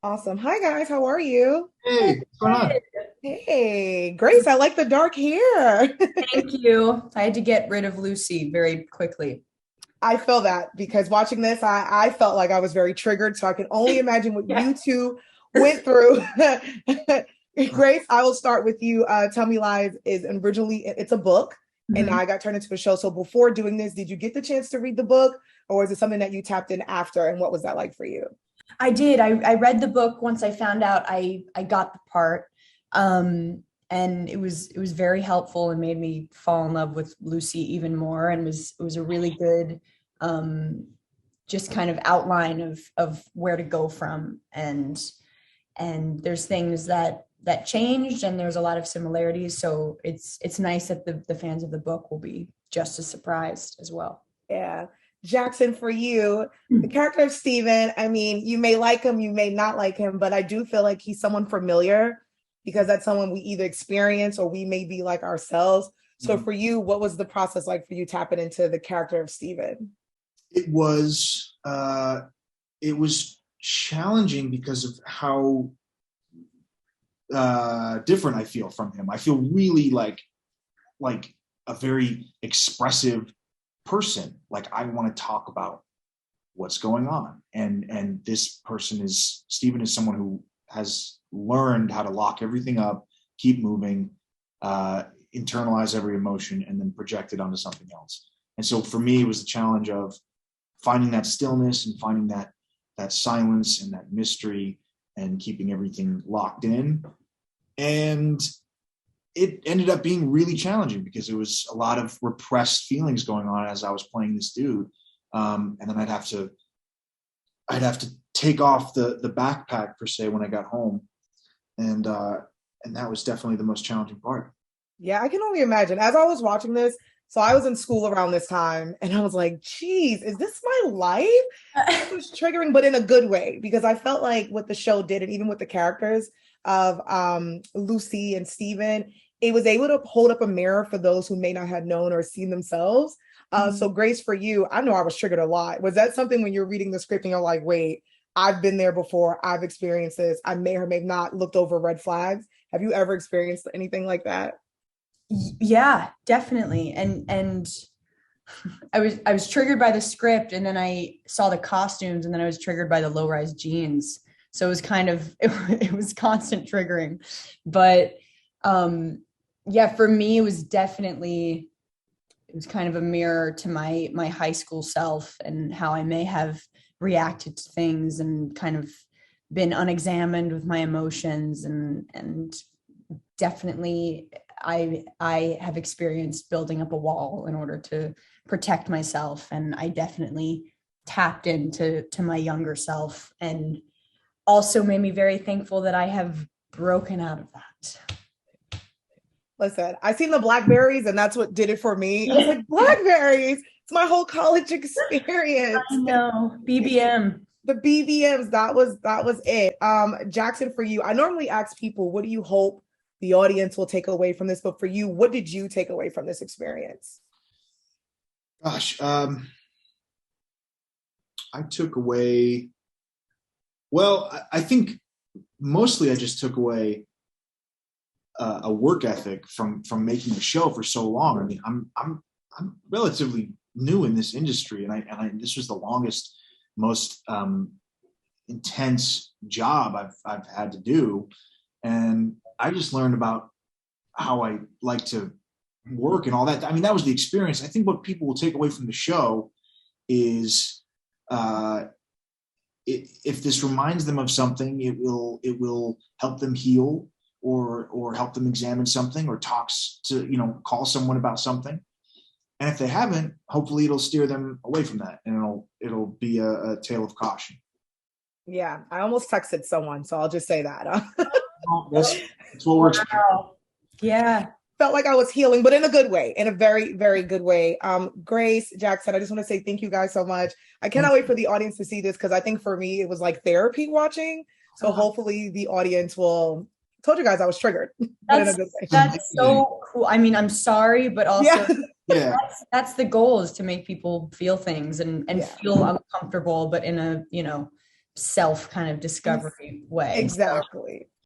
Awesome. Hi guys, how are you? Hey, what's going on? Hey, Grace, I like the dark hair. Thank you. I had to get rid of Lucy very quickly. I feel that because watching this, I felt like I was very triggered. So I can only imagine what Yeah. you two went through. Grace, I will start with you. Tell Me Lies is originally it's a book, and now Mhm. I got turned into a show. So before doing this, did you get the chance to read the book, or is it something that you tapped in after? And what was that like for you? I did. I read the book once I found out I got the part. And it was very helpful and made me fall in love with Lucy even more, and it was a really good um just kind of outline of where to go from. And there's things that changed, and there's a lot of similarities, so it's nice that the fans of the book will be just as surprised as well. Yeah. Jackson, for you, the character of Steven, I mean, you may like him, you may not like him, but I do feel like he's someone familiar because that's someone we either experience or we may be like ourselves. So Mhm. for you, what was the process like for you tapping into the character of Steven? It was it was challenging because of how different I feel from him. I feel really like a very expressive person. Like I want to talk about what's going on, and this person is Stephen is someone who has learned how to lock everything up, keep moving, uh, internalize every emotion, and then project it onto something else. And so for me, it was the challenge of finding that stillness and finding that silence and that mystery and keeping everything locked in. And it ended up being really challenging because it was a lot of repressed feelings going on as I was playing this dude. And then I'd have to take off the backpack per se when I got home, and that was definitely the most challenging part. Yeah, I can only imagine. As I was watching this, so I was in school around this time and I was like, geez, is this my life? It was triggering, but in a good way, because I felt like what the show did, and even with the characters of Lucy and Steven, it was able to hold up a mirror for those who may not have known or seen themselves. So Grace, for you, I know I was triggered a lot. Was that something when you're reading the script and you're like, wait, I've been there before, I've experienced this, I may or may have not looked over red flags. Have you ever experienced anything like that? Yeah, definitely. And I was triggered by the script, and then I saw the costumes, and then I was triggered by the low-rise jeans. So it was kind of it was constant triggering. But yeah, for me it was kind of a mirror to my high school self and how I may have reacted to things and kind of been unexamined with my emotions. And definitely I have experienced building up a wall in order to protect myself, and I definitely tapped into my younger self, and also made me very thankful that I have broken out of that. Listen, I seen the blackberries and that's what did it for me. I was Yeah, like, blackberries, it's my whole college experience. I know. BBM. The BBMs, that was it. Jackson, for you, I normally ask people, what do you hope the audience will take away from this? But for you, what did you take away from this experience? Gosh, I took away. Well, I think mostly I just took away a work ethic from making the show for so long. I mean, I'm relatively new in this industry, and I this was the longest, most intense job I've had to do, and I just learned about how I like to work and all that. I mean, that was the experience. I think what people will take away from the show is uh, if this reminds them of something, it will help them heal or help them examine something or talks to call someone about something. And if they haven't, hopefully it'll steer them away from that, and it'll be a tale of caution. Yeah, I almost texted someone, so I'll just say that. Well, that's what works. Wow. Yeah. Felt like I was healing, but in a good way, in a very, very good way. Grace, Jackson, I just want to say thank you guys so much. I cannot wait for the audience to see this because I think for me it was like therapy watching. So Oh, hopefully the audience will. Told you guys I was triggered, but in a that's good way. that's so cool. I mean, I'm sorry, but Yeah, also Yeah, that's the goal, is to make people feel things and yeah, feel uncomfortable, but in a self kind of discovery way. Exactly.